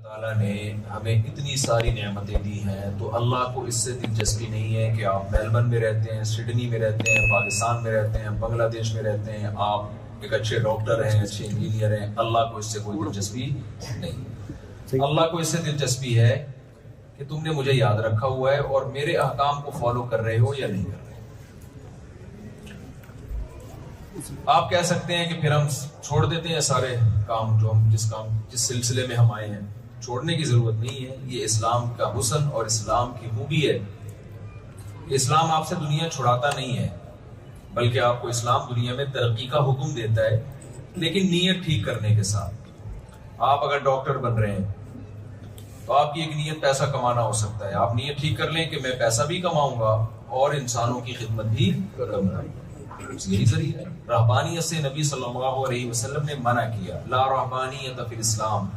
تعالیٰ نے ہمیں اتنی ساری نعمتیں دی ہیں تو اللہ کو اس سے دلچسپی نہیں ہے کہ آپ میلبرن میں رہتے ہیں، سڈنی میں رہتے ہیں، پاکستان میں رہتے ہیں، بنگلہ دیش میں رہتے ہیں، آپ ایک اچھے ڈاکٹر ہیں، اچھے انجینئر ہیں، اللہ کو اس سے کوئی دلچسپی نہیں۔ اللہ کو اس سے دلچسپی ہے کہ تم نے مجھے یاد رکھا ہوا ہے اور میرے احکام کو فالو کر رہے ہو یا نہیں کر رہے۔ آپ کہہ سکتے ہیں کہ پھر ہم چھوڑ دیتے ہیں سارے کام جو ہم جس سلسلے میں ہم آئے ہیں۔ چھوڑنے کی ضرورت نہیں ہے، یہ اسلام کا حسن اور اسلام کی خوبی ہے کہ اسلام آپ سے دنیا چھڑاتا نہیں ہے، بلکہ آپ کو اسلام دنیا میں ترقی کا حکم دیتا ہے، لیکن نیت ٹھیک کرنے کے ساتھ۔ آپ اگر ڈاکٹر بن رہے ہیں تو آپ کی ایک نیت پیسہ کمانا ہو سکتا ہے، آپ نیت ٹھیک کر لیں کہ میں پیسہ بھی کماؤں گا اور انسانوں کی خدمت بھی کروں گا، یہی ذریعہ ہے۔ رہبانیت سے نبی صلی اللہ علیہ وسلم نے منع کیا، لا رہبانیت فی الاسلام،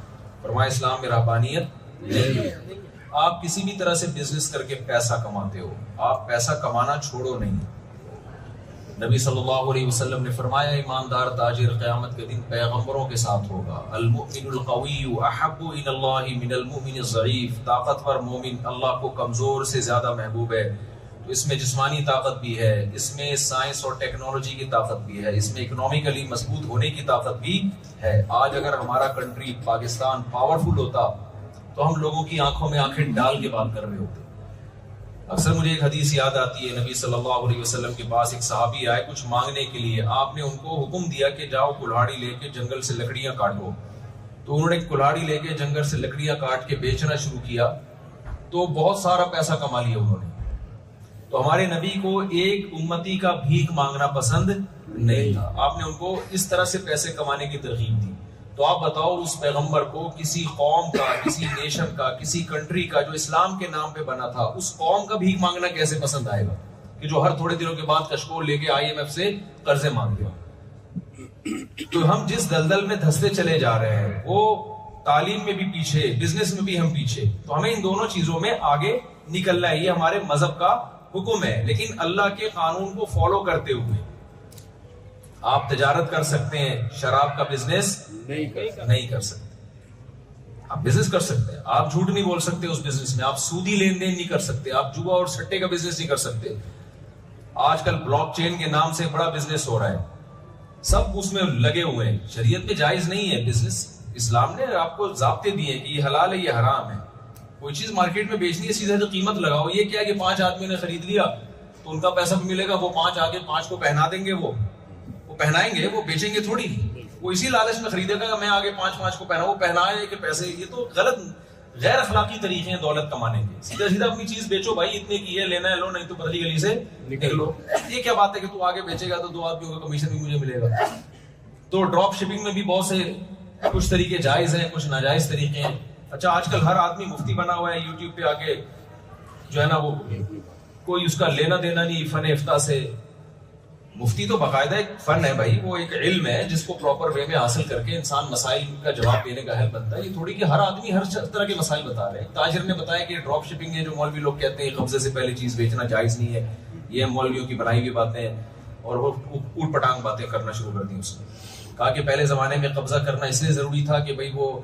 فرمایا اسلام میں رہبانیت نہیں ہے۔ آپ کسی بھی طرح سے بزنس کر کے پیسہ کماتے ہو، آپ پیسہ کمانا چھوڑو نہیں۔ نبی صلی اللہ علیہ وسلم نے فرمایا ایماندار تاجر قیامت کے دن پیغمبروں کے ساتھ ہوگا۔ المؤمن القوی احب الی اللہ من المؤمن الضعیف، طاقتور مومن اللہ کو کمزور سے زیادہ محبوب ہے۔ تو اس میں جسمانی طاقت بھی ہے، اس میں سائنس اور ٹیکنالوجی کی طاقت بھی ہے، اس میں اکنامکلی مضبوط ہونے کی طاقت بھی ہے۔ آج اگر ہمارا کنٹری پاکستان پاورفل ہوتا تو ہم لوگوں کی آنکھوں میں آنکھیں ڈال کے بات کر رہے ہوتے۔ اکثر مجھے ایک حدیث یاد آتی ہے، نبی صلی اللہ علیہ وسلم کے پاس ایک صحابی آئے کچھ مانگنے کے لیے، آپ نے ان کو حکم دیا کہ جاؤ کلہاڑی لے کے جنگل سے لکڑیاں کاٹو۔ تو انہوں نے کلہاڑی لے کے جنگل سے لکڑیاں کاٹ کے بیچنا شروع کیا تو بہت سارا پیسہ کما لیا انہوں نے۔ تو ہمارے نبی کو ایک امتی کا بھیک مانگنا پسند نہیں تھا، آپ نے ان کو اس طرح سے پیسے کمانے کی ترغیب دی۔ تو آپ بتاؤ اس پیغمبر کو کسی قوم کا، کسی نیشن کا، کسی کنٹری کا جو اسلام کے نام پہ بنا تھا، اس قوم کا بھیک مانگنا کیسے پسند آئے گا کہ جو ہر تھوڑے دنوں کے بعد کشکول لے کے IMF سے قرضے مانگ گیا۔ تو ہم جس دلدل میں دھستے چلے جا رہے ہیں وہ تعلیم میں بھی پیچھے، بزنس میں بھی ہم پیچھے، تو ہمیں ان دونوں چیزوں میں آگے نکلنا ہے۔ یہ ہمارے مذہب کا حکم ہے، لیکن اللہ کے قانون کو فالو کرتے ہوئے۔ آپ تجارت کر سکتے ہیں، شراب کا بزنس نہیں کر سکتے۔ آپ بزنس کر سکتے ہیں، آپ جھوٹ نہیں بول سکتے اس بزنس میں، آپ سودی لین دین نہیں کر سکتے، آپ جوا اور سٹے کا بزنس نہیں کر سکتے۔ آج کل بلاک چین کے نام سے بڑا بزنس ہو رہا ہے، سب اس میں لگے ہوئے ہیں۔ شریعت میں جائز نہیں ہے بزنس، اسلام نے آپ کو ضابطے دیے کہ یہ حلال ہے، یہ حرام ہے۔ کوئی چیز مارکیٹ میں بیچنی ہے سیدھے تو قیمت لگاؤ۔ یہ کیا کہ 5 آدمی نے خرید لیا تو ان کا پیسہ بھی ملے گا، وہ 5 آگے 5 کو پہنا دیں گے، وہ پہنائیں گے، وہ بیچیں گے تھوڑی۔ وہ اسی لالچ میں خریدے گا کہ میں آگے 5 کو پہنا، وہ پہنائے کہ پیسے۔ یہ تو غلط غیر اخلاقی طریقے ہیں دولت کمانے کے۔ سیدھا اپنی چیز بیچو بھائی، اتنے کی ہے، لینا ہے لو، نہیں تو بدلی گلی سے نکلو۔ یہ کیا بات ہے کہ تو آگے بیچے گا تو 2 آدمیوں کا کمیشن بھی مجھے ملے گا۔ تو ڈراپ شپنگ میں بھی بہت سے کچھ طریقے جائز ہیں، کچھ ناجائز طریقے ہیں۔ اچھا آج کل ہر آدمی مفتی بنا ہوا ہے، یوٹیوب پہ آ کے جو ہے نا وہ کوئی اس کا لینا دینا نہیں فن افتاء سے۔ مفتی تو باقاعدہ ایک فن ہے بھائی، وہ ایک علم ہے جس کو پراپر وے میں حاصل کر کے انسان مسائل کا جواب دینے کا اہل بنتا ہے۔ یہ تھوڑی کہ ہر آدمی ہر طرح کے مسائل بتا رہے ہیں۔ تاجر نے بتایا کہ ڈراپ شپنگ ہے، جو مولوی لوگ کہتے ہیں قبضے سے پہلے چیز بیچنا جائز نہیں ہے، یہ مولویوں کی بنائی ہوئی باتیں ہیں، اور وہ اوٹ پٹانگ باتیں کرنا شروع کر دی۔ اس نے کہا کہ پہلے زمانے میں قبضہ کرنا اس لیے ضروری تھا کہ بھائی وہ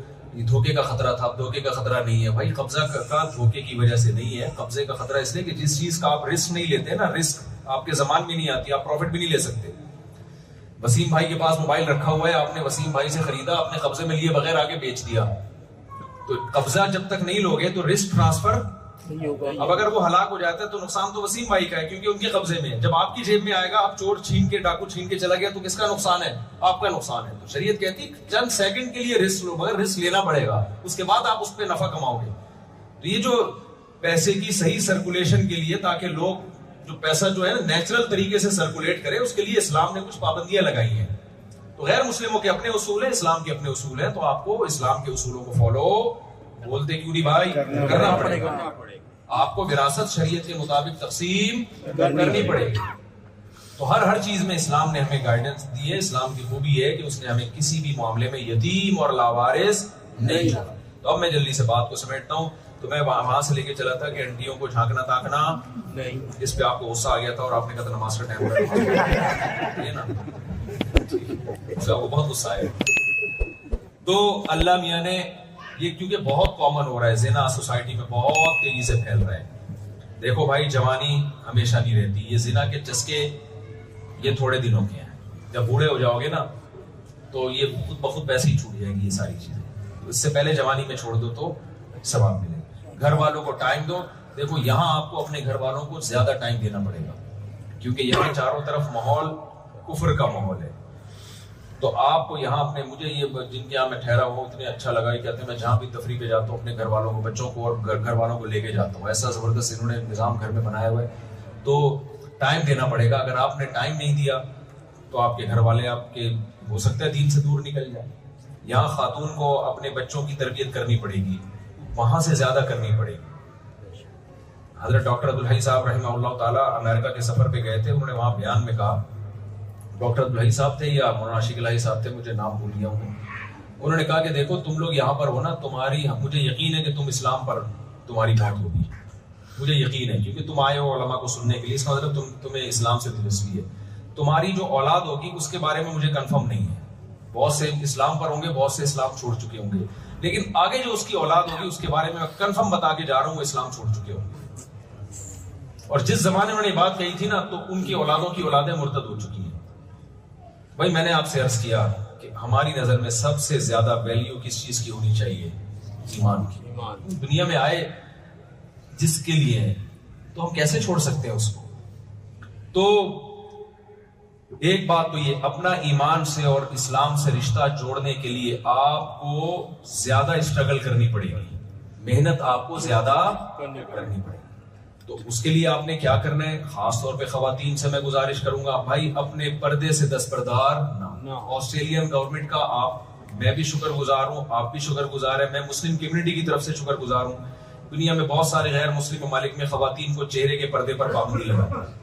دھوکے کا خطرہ تھا، اب دھوکے کا خطرہ نہیں ہے۔ بھائی قبضہ کا دھوکے کی وجہ سے نہیں ہے، قبضے کا خطرہ اس لیے کہ جس چیز کا آپ رسک نہیں لیتے نا، رسک آپ کے زمان میں نہیں آتی، آپ پروفٹ بھی نہیں لے سکتے۔ وسیم بھائی کے پاس موبائل رکھا ہوا ہے، آپ نے وسیم بھائی سے خریدا، اپنے قبضے میں لیے بغیر آگے بیچ دیا، تو قبضہ جب تک نہیں لوگے تو رسک ٹرانسفر نہیں ہوگا۔ اب اگر وہ ہلاک ہو جاتا ہے تو نقصان تو وسیم بھائی کا ہے کیونکہ ان کے قبضے میں ہے۔ جب آپ کی جیب میں آئے گا، آپ چور چھین کے، ڈاکو چھین کے چلا گیا تو کس کا نقصان ہے؟ آپ کا نقصان ہے۔ تو شریعت کہتی چند سیکنڈ کے لیے رسک لو، مگر رسک لینا پڑے گا، اس کے بعد آپ اس پہ نفع کماؤ گے۔ تو یہ جو پیسے کی صحیح سرکولیشن کے لیے، تاکہ لوگ جو پیسہ جو ہے نا نیچرل طریقے سے سرکولیٹ کرے، اس کے لیے اسلام نے کچھ پابندیاں لگائی ہیں۔ تو غیر مسلموں کے اپنے اصول ہیں، اسلام کے اپنے اصول ہیں، تو آپ کو اسلام کے اصولوں کو فالو بولتے کیوں نہیں بھائی کرنا پڑے گا۔ آپ کو وراثت شریعت کے مطابق تقسیم کرنی پڑے گی۔ تو ہر چیز میں اسلام نے ہمیں گائیڈنس دی ہے۔ اسلام کی خوبی ہے کہ اس نے ہمیں کسی بھی معاملے میں یتیم اور لاوارث نہیں چھوڑا۔ تو اب میں جلدی سے بات کو سمیٹتا ہوں۔ تو میں وہاں سے لے کے چلا تھا کہ انٹیوں کو جھانکنا تاکنا نہیں، اس پہ آپ کو غصہ آ گیا تھا اور آپ نے کہا نماز کا ٹائم ہے نا، وہ بہت غصہ آیا۔ تو اللہ میاں نے یہ کیونکہ بہت کامن ہو رہا ہے، زنا سوسائٹی میں بہت تیزی سے پھیل رہا ہے. دیکھو بھائی، جوانی ہمیشہ نہیں رہتی، یہ زنا کے چسکے یہ تھوڑے دنوں کے ہیں. جب بوڑھے ہو جاؤ گے نا تو یہ خود بخود ویسے ہی چھوٹ جائے گی یہ ساری چیزیں. اس سے پہلے جوانی میں چھوڑ دو تو ثواب ملے گا. گھر والوں کو ٹائم دو. دیکھو یہاں آپ کو اپنے گھر والوں کو زیادہ ٹائم دینا پڑے گا کیونکہ یہاں چاروں طرف ماحول کفر کا ماحول ہے. تو آپ کو یہاں اپنے، مجھے یہ جن کے یہاں میں ٹھہرا ہوا اتنے اچھا لگا، یہ کہتے ہیں میں جہاں بھی تفریح پہ جاتا ہوں اپنے گھر والوں کو، بچوں کو اور گھر والوں کو لے کے جاتا ہوں. ایسا زبردست انہوں نے نظام گھر میں بنایا ہوا ہے. تو ٹائم دینا پڑے گا. اگر آپ نے ٹائم نہیں دیا تو آپ کے گھر والے آپ کے ہو سکتا ہے دین سے دور نکل جائیں. یہاں خاتون کو اپنے بچوں کی تربیت کرنی پڑے گی، وہاں سے زیادہ کرنی پڑے گی. حضرت ڈاکٹر عبدالحی صاحب رحمہ اللہ تعالیٰ امریکہ کے سفر پہ گئے تھے. انہوں نے وہاں بیان میں کہا، ڈاکٹر عبدالحی صاحب تھے یا مولانا عاشق الہی صاحب تھے، مجھے نام بھول گیا ہوں. انہوں نے کہا کہ دیکھو تم لوگ یہاں پر ہو نا، مجھے یقین ہے کہ تم اسلام پر تمہاری موت ہوگی. مجھے یقین ہے کیونکہ تم آئے ہو علماء کو سننے کے لیے، اس کا مطلب تمہیں اسلام سے دلچسپی ہے. تمہاری جو اولاد ہوگی اس کے بارے میں مجھے کنفرم نہیں ہے. بہت سے اسلام پر ہوں گے، بہت سے اسلام چھوڑ چکے ہوں گے، لیکن آگے جو اس کی اولاد ہوگی اس کے بارے میں کنفرم بتا کے جا رہا ہوں وہ اسلام چھوڑ چکے ہوں گے. اور جس زمانے میں انہوں نے بات کہی تھی نا تو ان کی اولادوں کی اولادیں مرتد ہو چکی ہیں. بھائی میں نے آپ سے عرض کیا کہ ہماری نظر میں سب سے زیادہ ویلیو کس چیز کی ہونی چاہیے؟ ایمان کی. دنیا میں آئے جس کے لیے ہے تو ہم کیسے چھوڑ سکتے ہیں اس کو؟ تو ایک بات تو یہ، اپنا ایمان سے اور اسلام سے رشتہ جوڑنے کے لیے آپ کو زیادہ اسٹرگل کرنی پڑے گی، محنت آپ کو زیادہ کرنی پڑے گی. تو اس کے لیے آپ نے کیا کرنا ہے؟ خاص طور پہ خواتین سے میں گزارش کروں گا، بھائی اپنے پردے سے دستبردار نہ. آسٹریلین گورنمنٹ کا میں بھی شکر گزار ہوں، آپ بھی شکر گزار ہیں، میں مسلم کمیونٹی کی طرف سے شکر گزار ہوں. دنیا میں بہت سارے غیر مسلم ممالک میں خواتین کو چہرے کے پردے پر پابندی لگاتی ہے،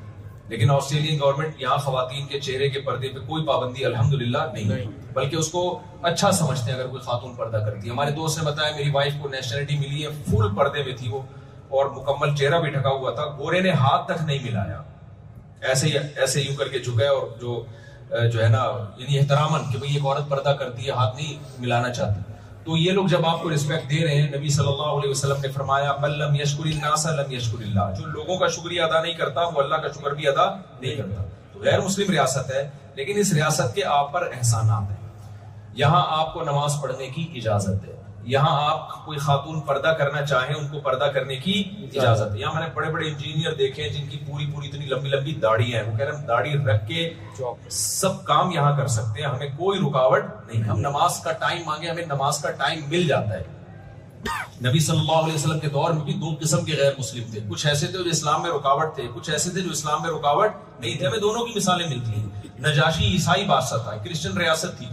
لیکن آسٹریلین گورنمنٹ یہاں خواتین کے چہرے کے پردے پہ کوئی پابندی الحمدللہ نہیں، بلکہ اس کو اچھا سمجھتے ہیں اگر کوئی خاتون پردہ کرتی ہے. ہمارے دوست نے بتایا میری وائف کو نیشنلٹی ملی ہے، فل پردے میں تھی وہ اور مکمل چہرہ بھی ڈھکا ہوا تھا، گورے نے ہاتھ تک نہیں ملایا، ایسے یوں کر کے جھکا ہے. اور جو ہے نا یعنی احتراماً کہ بھئی ایک عورت پردہ کرتی ہے ہاتھ نہیں ملانا چاہتی. تو یہ لوگ جب آپ کو رسپیکٹ دے رہے ہیں، نبی صلی اللہ علیہ وسلم نے فرمایا من لم یشکر الناس لم یشکر اللہ، جو لوگوں کا شکریہ ادا نہیں کرتا وہ اللہ کا شکر بھی ادا نہیں کرتا. تو غیر مسلم ریاست ہے لیکن اس ریاست کے آپ پر احسانات ہیں. یہاں آپ کو نماز پڑھنے کی اجازت ہے، یہاں آپ کوئی خاتون پردہ کرنا چاہیں ان کو پردہ کرنے کی اجازت ہے. یہاں میں نے بڑے بڑے انجینئر دیکھے ہیں جن کی پوری اتنی لمبی لمبی داڑھی ہیں، وہ کہہ رہے ہیں داڑھی رکھ کے سب کام یہاں کر سکتے ہیں، ہمیں کوئی رکاوٹ نہیں. ہم نماز کا ٹائم مانگے ہمیں نماز کا ٹائم مل جاتا ہے. نبی صلی اللہ علیہ وسلم کے دور میں بھی دو قسم کے غیر مسلم تھے، کچھ ایسے تھے جو اسلام میں رکاوٹ تھے، کچھ ایسے تھے جو اسلام میں رکاوٹ نہیں تھے. ہمیں دونوں کی مثالیں ملتی ہیں. نجاشی عیسائی بادشاہ تھا، کرسچن ریاست تھی،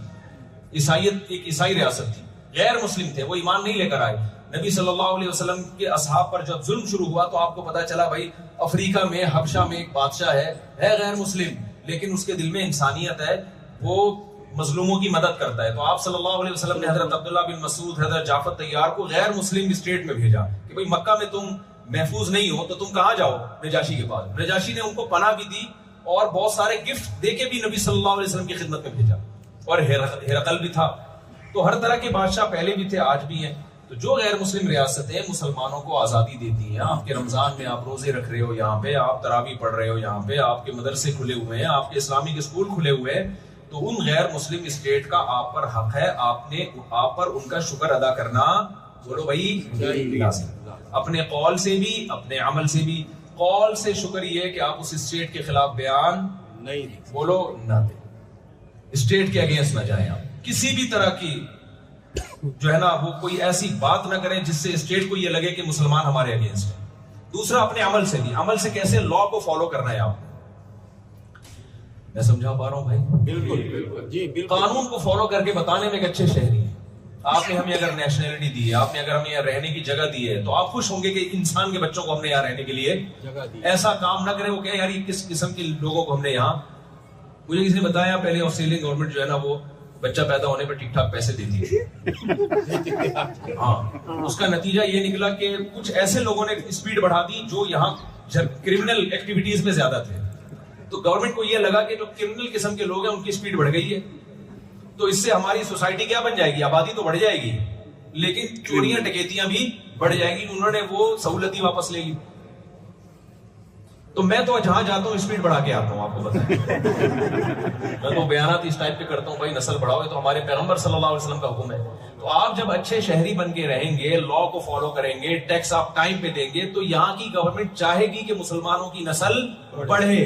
عیسائیت ایک عیسائی ریاست تھی، غیر مسلم تھے، وہ ایمان نہیں لے کر آئے. نبی صلی اللہ علیہ وسلم کے اصحاب پر جب ظلم شروع ہوا تو آپ کو پتا چلا بھائی افریقہ میں حبشہ میں ایک بادشاہ ہے غیر مسلم لیکن اس کے دل میں انسانیت ہے، وہ مظلوموں کی مدد کرتا ہے. تو آپ صلی اللہ علیہ وسلم نے حضرت عبداللہ بن مسعود، حضرت جعفر طیار کو غیر مسلم اسٹیٹ میں بھیجا کہ بھئی مکہ میں تم محفوظ نہیں ہو تو تم کہاں جاؤ؟ نجاشی کے پاس. نجاشی نے ان کو پناہ بھی دی اور بہت سارے گفٹ دے کے بھی نبی صلی اللہ علیہ وسلم کی خدمت میں بھیجا. اور ہرقل بھی تھا. تو ہر طرح کے بادشاہ پہلے بھی تھے، آج بھی ہیں. تو جو غیر مسلم ریاستیں مسلمانوں کو آزادی دیتی ہیں، آپ کے رمضان میں آپ روزے رکھ رہے ہو، یہاں پہ آپ تراویح پڑھ رہے ہو، یہاں پہ آپ کے مدرسے کھلے ہوئے ہیں، آپ کے اسلامک اسکول کھلے ہوئے ہیں، تو ان غیر مسلم اسٹیٹ کا آپ پر حق ہے. آپ پر ان کا شکر ادا کرنا بولو بھائی اپنے قول سے بھی اپنے عمل سے بھی. قول سے شکر یہ ہے کہ آپ اس اسٹیٹ کے خلاف بیان نہیں بولو نہ دیں، اسٹیٹ کے اگینسٹ نہ جائیں، آپ کسی بھی طرح کی جو ہے نا وہ کوئی ایسی بات نہ کریں جس سے اسٹیٹ کو یہ لگے کہ مسلمان ہمارے اگینسٹ ہے. دوسرا اپنے عمل سے بھی، عمل سے کیسے؟ لا کو فالو کرنا ہے. آپ میں سمجھا پا رہا ہوں بھائی؟ بالکل جی بالکل. قانون کو فالو کر کے بتانے میں ایک اچھے شہری ہیں. آپ نے ہمیں اگر نیشنلٹی دی ہے، آپ نے اگر ہمیں یہاں رہنے کی جگہ دی ہے تو آپ خوش ہوں گے کہ انسان کے بچوں کو ہم نے یہاں رہنے کے لیے جگہ دی. ایسا کام نہ کریں وہ کہ یار یہ کس قسم کے لوگوں کو ہم نے یہاں. مجھے کسی نے بتایا پہلے آسٹریلین گورنمنٹ جو ہے نا وہ بچہ پیدا ہونے پر ٹھیک ٹھاک پیسے دیتی ہے. ہاں اس کا نتیجہ یہ نکلا کہ کچھ ایسے لوگوں نے اسپیڈ بڑھا دی جو یہاں کرمنل ایکٹیویٹیز میں زیادہ تھے. تو گورنمنٹ کو یہ لگا کہ جو کرمنل قسم کے لوگ ہیں ان کی اسپیڈ بڑھ گئی ہے، تو اس سے ہماری سوسائٹی کیا بن جائے گی؟ آبادی تو بڑھ جائے گی لیکن چوریاں ڈکیتیاں بھی بڑھ جائیں گی. انہوں نے وہ سہولت ہی واپس لے لی. تو میں تو جہاں جاتا ہوں اسپیڈ بڑھا کے آتا ہوں, آپ کو بتائیں. میں تو بیانات اس ٹائپ کے کرتا ہوں, بھائی نسل بڑھاؤ, تو ہمارے پیغمبر صلی اللہ علیہ وسلم کا حکم ہے. تو آپ جب اچھے شہری بن کے رہیں گے, لا کو فالو کریں گے, ٹیکس آپ ٹائم پہ دیں گے, تو یہاں کی گورنمنٹ چاہے گی کہ مسلمانوں کی نسل بڑھے.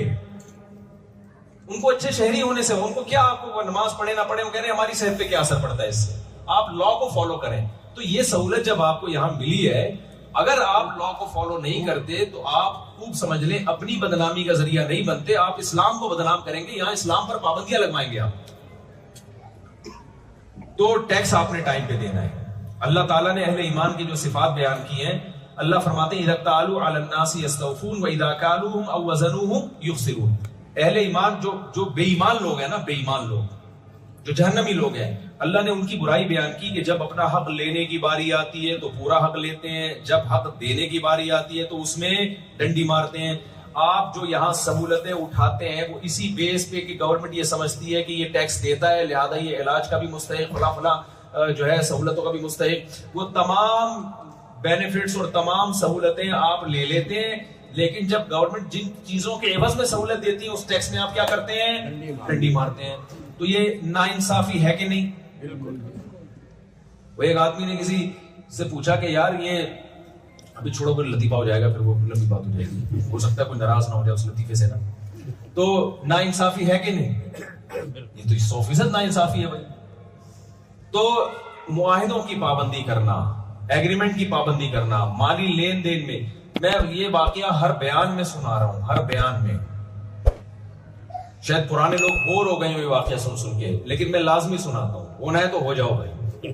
ان کو اچھے شہری ہونے سے, ان کو کیا, آپ کو نماز پڑھے نہ پڑھے, وہ کہہ رہے ہیں ہماری صحت پہ کیا اثر پڑتا ہے اس سے, آپ لا کو فالو کریں. تو یہ سہولت جب آپ کو یہاں ملی ہے, اگر آپ لا کو فالو نہیں کرتے تو آپ خوب سمجھ لیں اپنی بدنامی کا ذریعہ نہیں بنتے, آپ اسلام کو بدنام کریں گے. یہاں اسلام پر پابندیاں لگوائیں گے آپ. تو ٹیکس آپ نے ٹائم پہ دینا ہے. اللہ تعالیٰ نے اہل ایمان کی جو صفات بیان کی ہیں, اللہ فرماتے ہیں اذا اکتالوا علی الناس یستوفون واذا کالوهم او وزنوهم یخسرون. اہل ایمان جو بے ایمان لوگ ہیں نا, بے ایمان لوگ جو جہنمی لوگ ہیں, اللہ نے ان کی برائی بیان کی کہ جب اپنا حق لینے کی باری آتی ہے تو پورا حق لیتے ہیں, جب حق دینے کی باری آتی ہے تو اس میں ڈنڈی مارتے ہیں. آپ جو یہاں سہولتیں اٹھاتے ہیں وہ اسی بیس پہ کہ گورنمنٹ یہ سمجھتی ہے کہ یہ ٹیکس دیتا ہے لہذا یہ علاج کا بھی مستحق, فلاں فلاں جو ہے سہولتوں کا بھی مستحق, وہ تمام بینیفٹس اور تمام سہولتیں آپ لے لیتے ہیں. لیکن جب گورنمنٹ جن چیزوں کے عوض میں سہولت دیتی ہے اس ٹیکس میں آپ کیا کرتے ہیں, ڈنڈی مارتے ہیں. تو یہ ناانصافی ہے کہ نہیں؟ بالکل. وہ ایک آدمی نے کسی سے پوچھا کہ یار یہ ابھی چھوڑو پھر لطیفہ ہو جائے گا, پھر وہ لمبی بات ہو جائے گی, ہو سکتا ہے کوئی ناراض نہ ہو جائے اس لطیفے سے نا. تو ناانصافی ہے کہ نہیں؟ یہ تو 100% ناانصافی ہے بھائی. تو معاہدوں کی پابندی کرنا, ایگریمنٹ کی پابندی کرنا, مالی لین دین میں, میں یہ واقعہ ہر بیان میں سنا رہا ہوں, ہر بیان میں. شاید پرانے لوگ بور ہو گئے یہ واقعہ سن کے, لیکن میں لازمی سناتا ہوں, ہونا ہے تو ہو جاؤ بھائی.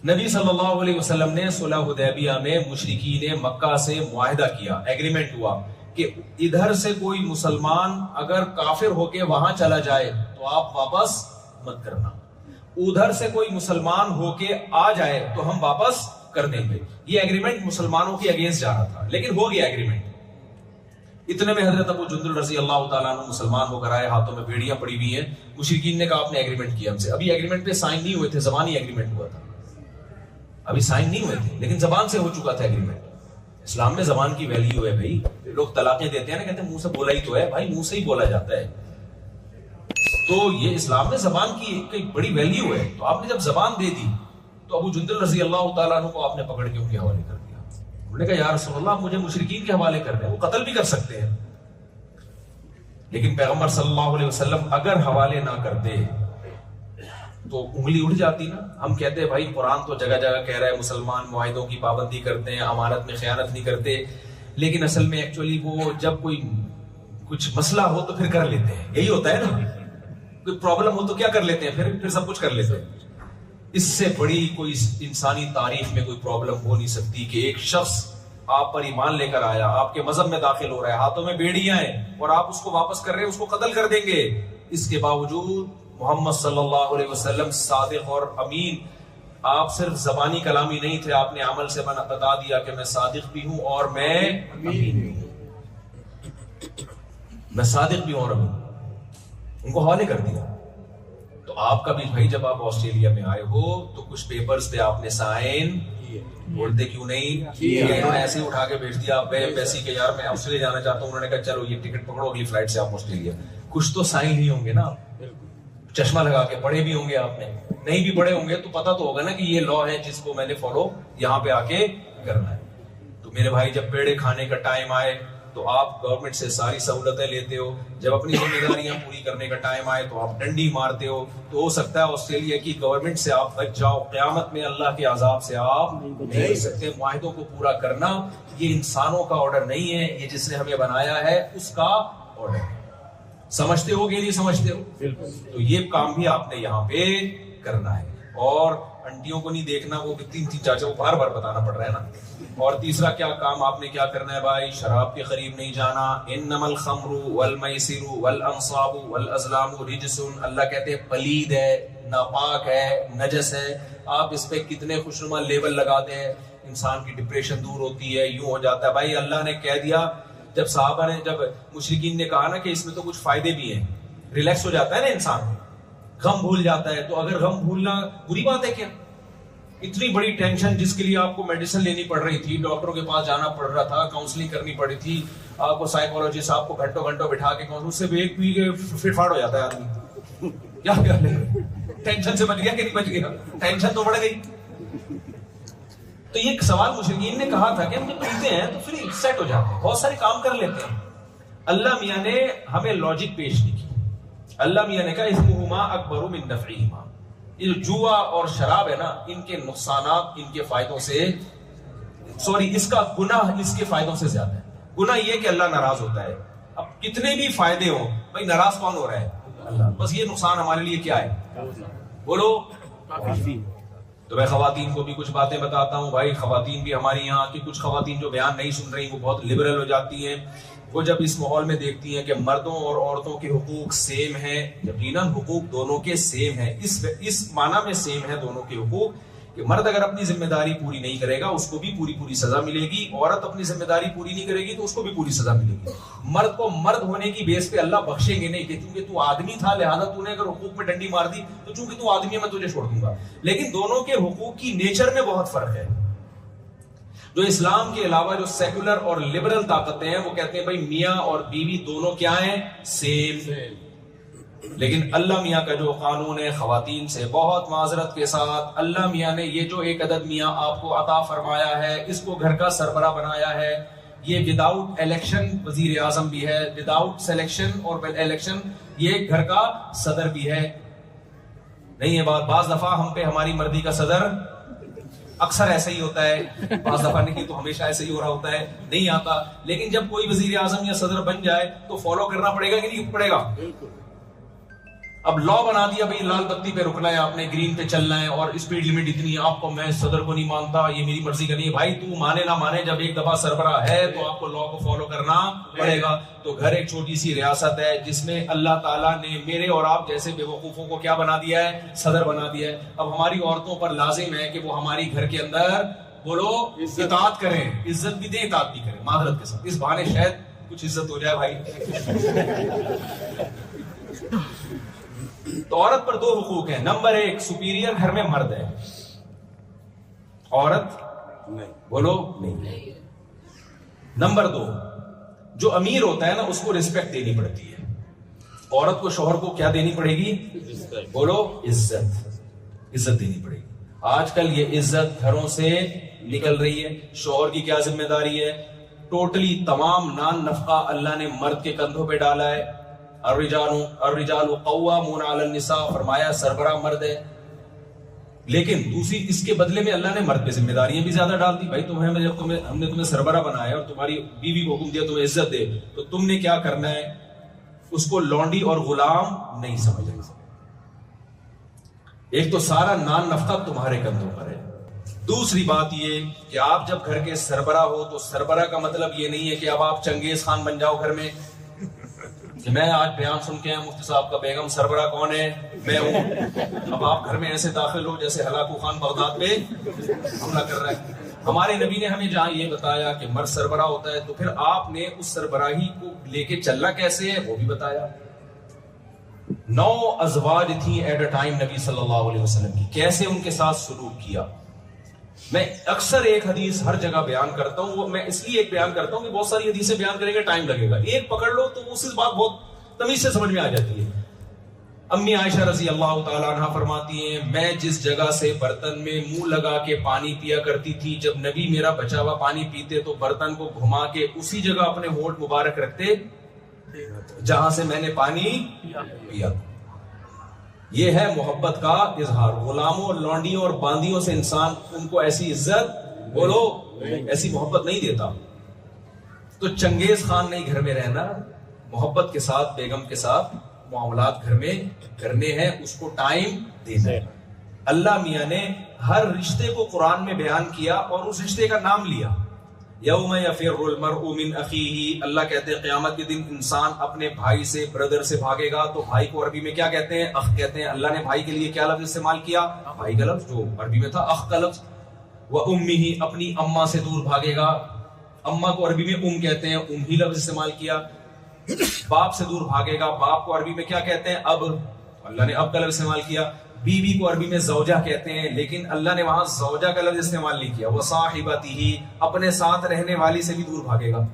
نبی صلی اللہ علیہ وسلم نے صلح حدیبیہ میں مشرکین مکہ سے معاہدہ کیا, ایگریمنٹ ہوا کہ ادھر سے کوئی مسلمان اگر کافر ہو کے وہاں چلا جائے تو آپ واپس مت کرنا, ادھر سے کوئی مسلمان ہو کے آ جائے تو ہم واپس کر دیں گے. یہ ایگریمنٹ مسلمانوں کے اگینسٹ جا رہا تھا, لیکن ہو گیا ایگریمنٹ. اتنے میں حضرت ابو جندل رضی اللہ تعالیٰ عنہ مسلمان ہو کر آئے, ہاتھوں میں بیڑیاں پڑی ہوئی ہیں. مشرکین نے کہا آپ نے ایگریمنٹ کیا ہم سے, ابھی ایگریمنٹ پہ سائن نہیں ہوئے تھے, زبانی ایگریمنٹ ہوا تھا, ابھی سائن نہیں ہوئے تھے, لیکن زبان سے ہو چکا تھا ایگریمنٹ. اسلام میں زبان کی ویلیو ہے بھائی. لوگ طلاقیں دیتے ہیں نا, کہتے ہیں منہ سے بولا ہی تو ہے, بھائی منہ سے ہی بولا جاتا ہے. تو یہ اسلام میں زبان کی ایک بڑی ویلیو ہے. تو آپ نے جب زبان دے دی تو ابو جندل رضی اللہ تعالیٰ عنہ کو آپ نے پکڑ کے ان کے حوالے کر دیا. انہوں نے کہا یا رسول اللہ آپ مجھے مشرکین کے حوالے کر رہے ہیں, وہ قتل بھی کر سکتے ہیں. لیکن پیغمبر صلی اللہ علیہ وسلم اگر حوالے نہ کرتے تو انگلی اٹھ جاتی نا. ہم کہتے ہیں بھائی قرآن تو جگہ جگہ کہہ رہا ہے مسلمان معاہدوں کی پابندی کرتے ہیں, امانت میں خیانت نہیں کرتے, لیکن اصل میں ایکچولی وہ جب کوئی کچھ مسئلہ ہو تو پھر کر لیتے ہیں. یہی ہوتا ہے نا, کوئی پرابلم ہو تو کیا کر لیتے ہیں, پھر سب کچھ کر لیتے ہیں. اس سے بڑی کوئی انسانی تاریخ میں کوئی پرابلم ہو نہیں سکتی کہ ایک شخص آپ پر ایمان لے کر آیا, آپ کے مذہب میں داخل ہو رہا ہے, ہاتھوں میں بیڑیاں ہیں اور آپ اس کو واپس کر رہے ہیں, اس کو قتل کر دیں گے. اس کے باوجود محمد صلی اللہ علیہ وسلم صادق اور امین, آپ صرف زبانی کلامی نہیں تھے, آپ نے عمل سے بتا دیا کہ میں صادق بھی ہوں اور میں امین بھی ہوں, میں صادق بھی ہوں اور امین. ان کو حوالے کر دیا. تو آپ کا بھی بھائی جب آپ آسٹریلیا میں آئے ہو تو کچھ پیپرز پہ آپ نے سائن بولتے کیوں نہیں, ایسے ہی اٹھا کے بھیج دیا آپ پیسے کہ یار میں آسٹریلیا جانا چاہتا ہوں, انہوں نے کہا چلو یہ ٹکٹ پکڑو اگلی فلائٹ سے آپ آسٹریلیا. کچھ تو سائن ہی ہوں گے نا, چشمہ لگا کے پڑھے بھی ہوں گے آپ نے, نہیں بھی پڑھے ہوں گے تو پتا تو ہوگا نا کہ یہ لا ہے جس کو میں نے فالو یہاں پہ آ کے کرنا ہے. تو میرے بھائی جب پیڑے کھانے کا ٹائم آئے تو آپ گورنمنٹ سے ساری سہولتیں لیتے ہو, جب اپنی ذمہ داریاں پوری کرنے کا ٹائم آئے تو آپ ڈنڈی مارتے ہو. تو ہو سکتا ہے آسٹریلیا کی گورنمنٹ سے آپ بچ جاؤ, قیامت میں اللہ کے عذاب سے آپ نہیں بچ سکتے. معاہدوں کو پورا کرنا یہ انسانوں کا آرڈر نہیں ہے, یہ جس نے ہمیں بنایا ہے اس کا آرڈر ہے. سمجھتے ہو کہ نہیں سمجھتے ہو؟ تو یہ کام بھی آپ نے یہاں پہ کرنا ہے. اور انٹیوں کو نہیں دیکھنا, وہ تین چاچا کو بار بار بتانا پڑ رہا ہے نا. اور تیسرا کیا کام آپ نے کیا کرنا ہے بھائی, شراب کے قریب نہیں جانا. انما الخمر والمیسر والانصاب والازلام رجس, اللہ کہتے ہیں پلید ہے, ناپاک ہے, نجس ہے. آپ اس پہ کتنے خوشنما لیبل لگاتے ہیں, انسان کی ڈپریشن دور ہوتی ہے, یوں ہو جاتا ہے. بھائی اللہ نے کہہ دیا, جب صحابہ نے جب مشرکین نے کہا نا کہ اس میں تو کچھ فائدے بھی ہیں, ریلیکس ہو جاتا ہے نا انسان, غم بھول جاتا ہے. تو اگر غم بھولنا بری بات ہے کیا؟ اتنی بڑی ٹینشن جس کے لیے آپ کو میڈیسن لینی پڑ رہی تھی, ڈاکٹروں کے پاس جانا پڑ رہا تھا, کاؤنسلنگ کرنی پڑی تھی, آپ کو سائیکولوجسٹ آپ کو گھنٹوں گھنٹوں بٹھا کے اس سے ایک پی کے پھر پھاڑ ہو جاتا ہے آدمی. کیا خیال ہے, ٹینشن سے بچ گیا کہ نہیں بچ گیا؟ ٹینشن تو بڑھ گئی. تو یہ ایک سوال مشرکین نے کہا تھا کہ ہم جب پیتے ہیں تو پھر سیٹ ہو جاتے ہیں, بہت سارے کام کر لیتے ہیں. اللہ میاں نے ہمیں لاجک پیش نہیں کی. اللہ میاں نے کہا اسمہما اکبر من نفعہما, یہ جوا اور شراب ہے نا, ان کے نقصانات ان کے فائدوں سے اس کا گناہ اس کے فائدوں سے زیادہ ہے. گناہ یہ کہ اللہ ناراض ہوتا ہے. اب کتنے بھی فائدے ہوں بھائی ناراض کون ہو رہا ہے؟ اللہ. بس یہ نقصان ہمارے لیے کیا ہے بولو. تو میں خواتین کو بھی کچھ باتیں بتاتا ہوں بھائی. خواتین بھی ہماری یہاں کی کچھ خواتین جو بیان نہیں سن رہی وہ بہت لبرل ہو جاتی ہیں. وہ جب اس ماحول میں دیکھتی ہیں کہ مردوں اور عورتوں کے حقوق سیم ہیں, یقیناً حقوق دونوں کے سیم ہیں, اس معنی میں سیم ہے دونوں کے حقوق کہ مرد اگر اپنی ذمہ داری پوری نہیں کرے گا اس کو بھی پوری سزا ملے گی, عورت اپنی ذمہ داری پوری نہیں کرے گی تو اس کو بھی پوری سزا ملے گی. مرد کو مرد ہونے کی بیس پہ اللہ بخشیں گے نہیں کہ چونکہ تو آدمی تھا لہذا تو نے اگر حقوق میں ڈنڈی مار دی تو چونکہ تو آدمی ہے میں تجھے چھوڑ دوں گا. لیکن دونوں کے حقوق کی نیچر میں بہت فرق ہے. جو اسلام کے علاوہ جو سیکولر اور لبرل طاقتیں ہیں وہ کہتے ہیں بھائی میاں اور بیوی دونوں کیا ہیں, سیم. لیکن اللہ میاں کا جو قانون ہے خواتین سے, بہت معذرت کے ساتھ اللہ میاں نے یہ جو ایک عدد میاں آپ کو عطا فرمایا ہے اس کو گھر کا سربراہ بنایا ہے. یہ وداؤٹ الیکشن وزیر اعظم بھی ہے, وداؤٹ سلیکشن اور الیکشن یہ گھر کا صدر بھی ہے. نہیں ہے بات, بعض دفعہ ہم پہ ہماری مرضی کا صدر اکثر ایسا ہی ہوتا ہے, بعض دفعہ نہیں تو ہمیشہ ایسا ہی ہو رہا ہوتا ہے, نہیں آتا. لیکن جب کوئی وزیر اعظم یا صدر بن جائے تو فالو کرنا پڑے گا کہ نہیں پڑے گا؟ اب لا بنا دیا بھائی لال بتی پہ رکنا ہے آپ نے, گرین پہ چلنا ہے اور اسپیڈ لمٹ اتنی ہے, آپ کو میں صدر کو نہیں مانتا, یہ میری مرضی کا نہیں ہے. بھائی تو مانے نہ مانے جب ایک دفعہ سربراہ ہے تو آپ کو لا کو فالو کرنا پڑے گا. تو گھر ایک چھوٹی سی ریاست ہے جس میں اللہ تعالیٰ نے میرے اور آپ جیسے بے وقوفوں کو کیا بنا دیا ہے, صدر بنا دیا ہے. اب ہماری عورتوں پر لازم ہے کہ وہ ہماری گھر کے اندر بولو اطاعت کریں, عزت بھی دیں اطاعت بھی کریں معذرت کے ساتھ. اس بہانے شاید کچھ عزت ہو جائے بھائی. تو عورت پر دو حقوق ہیں. نمبر ایک, سپیریئر گھر میں مرد ہے, عورت نہیں, بولو نہیں. نمبر دو, جو امیر ہوتا ہے نا اس کو رسپیکٹ دینی پڑتی ہے. عورت کو شوہر کو کیا دینی پڑے گی, بولو عزت دینی پڑے گی. آج کل یہ عزت گھروں سے نکل رہی ہے. شوہر کی کیا ذمہ داری ہے, ٹوٹلی تمام نان نفقہ اللہ نے مرد کے کندھوں پہ ڈالا ہے. الرجال قوامون علی النساء, فرمایا سربراہ مرد ہے. لیکن دوسری اس کے بدلے میں اللہ نے مرد پہ ذمہ داریاں بھی زیادہ ڈال دی. بھائی جب ہم نے تمہیں سربراہ بنایا اور تمہاری بیوی کو حکم دیا تمہیں عزت دے تو تم نے کیا کرنا ہے, اس کو لونڈی اور غلام نہیں سمجھنا. ایک تو سارا نان نفقہ تمہارے کندھوں پر ہے. دوسری بات یہ کہ آپ جب گھر کے سربراہ ہو تو سربراہ کا مطلب یہ نہیں ہے کہ اب آپ چنگیز خان بن جاؤ گھر میں کہ میں آج بیان سن کے مفتی صاحب کا بیگم سربراہ کون ہے, میں ہوں. اب آپ گھر میں ایسے داخل ہو جیسے ہلاکو خان بغداد پہ حملہ کر رہا ہے. ہمارے نبی نے ہمیں جہاں یہ بتایا کہ مرد سربراہ ہوتا ہے تو پھر آپ نے اس سربراہی کو لے کے چلنا کیسے ہے وہ بھی بتایا. 9 ازواج تھیں ایٹ اے ٹائم نبی صلی اللہ علیہ وسلم کی, کیسے ان کے ساتھ سلوک کیا. میں اکثر ایک حدیث ہر جگہ بیان کرتا ہوں, وہ میں اس لیے ایک بیان کرتا ہوں کہ بہت ساری حدیثیں بیان کریں گے ٹائم لگے گا. ایک پکڑ لو تو اس بات بہت تمیز سے سمجھ میں آ جاتی ہے. امی عائشہ رضی اللہ تعالیٰ عنہ فرماتی ہیں میں جس جگہ سے برتن میں منہ لگا کے پانی پیا کرتی تھی, جب نبی میرا بچا ہوا پانی پیتے تو برتن کو گھما کے اسی جگہ اپنے ہونٹ مبارک رکھتے جہاں سے میں نے پانی پیا. یہ ہے محبت کا اظہار. غلاموں, لونڈیوں اور باندیوں سے انسان ان کو ایسی عزت بولو ایسی محبت نہیں دیتا. تو چنگیز خان نہیں گھر میں رہنا, محبت کے ساتھ بیگم کے ساتھ معاملات گھر میں کرنے ہیں, اس کو ٹائم دینا ہے. اللہ میاں نے ہر رشتے کو قرآن میں بیان کیا اور اس رشتے کا نام لیا. یوم یفر المرء من اخیہ, اللہ کہتے ہیں قیامت کے دن انسان اپنے بھائی سے, بردر سے بھاگے گا. تو بھائی کو عربی میں کیا کہتے ہیں, اخ کہتے ہیں. اللہ نے بھائی کے لیے کیا لفظ استعمال کیا, بھائی کا لفظ جو عربی میں تھا اخ کا لفظ. وَأُمِّهِ, اپنی اماں سے دور بھاگے گا. اماں کو عربی میں کہتے ہیں, ہی لفظ استعمال کیا. باپ سے دور بھاگے گا, باپ کو عربی میں کیا کہتے ہیں, اب. اللہ نے اب کا لفظ استعمال کیا. بیوی کو عربی میں زوجہ کہتے ہیں، لیکن اللہ نے وہاں زوجہ کا لفظ استعمال نہیں کیا، وصاحبتہ، اپنے ساتھ رہنے والی سے بھی دور بھاگے گا.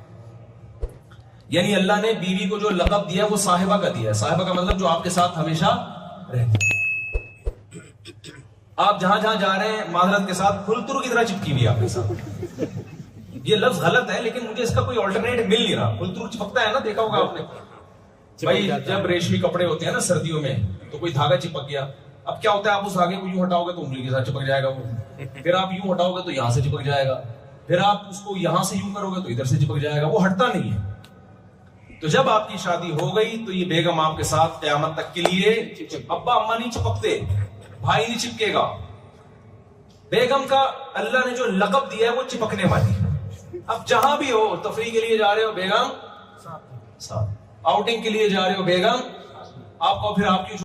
یعنی اللہ نے بیوی کو جو لقب دیا وہ صاحبہ کا دیا ہے. صاحبہ کا مطلب جو آپ کے ساتھ ہمیشہ رہتی ہے. آپ جہاں جہاں جا رہے ہیں معذرت کے ساتھ پھلترو کی طرح چپکی ہوئی آپ کے ساتھ. یہ لفظ غلط ہے لیکن مجھے اس کا کوئی آلٹرنیٹ مل نہیں رہا. پھلترو چپکتا ہے نا، دیکھا ہوگا آپ نے بھائی، جب ریشمی کپڑے ہوتے ہیں نا سردیوں میں تو کوئی دھاگا چپک گیا، اب کیا ہوتا ہے، آپ اس دھاگے کو یوں ہٹاؤ گے تو انگلی کے ساتھ چپک جائے گا وہ، پھر آپ یوں ہٹاؤ گے تو یہاں سے چپک جائے گا، پھر آپ اس کو یہاں سے یوں کرو گے تو ادھر سے چپک جائے گا، وہ ہٹتا نہیں ہے. تو جب آپ کی شادی ہو گئی تو یہ بیگم آپ کے ساتھ قیامت تک کے لیے، ابا اما نہیں چپکتے، بھائی نہیں چپکے گا. بیگم کا اللہ نے جو لقب دیا ہے وہ چپکنے والی ہے. اب جہاں بھی ہو، تفریح کے لیے جا رہے ہو بیگم ساتھ، آؤٹنگ کے لیے جا رہے ہو بیگم، آپ کو پھر آپ کی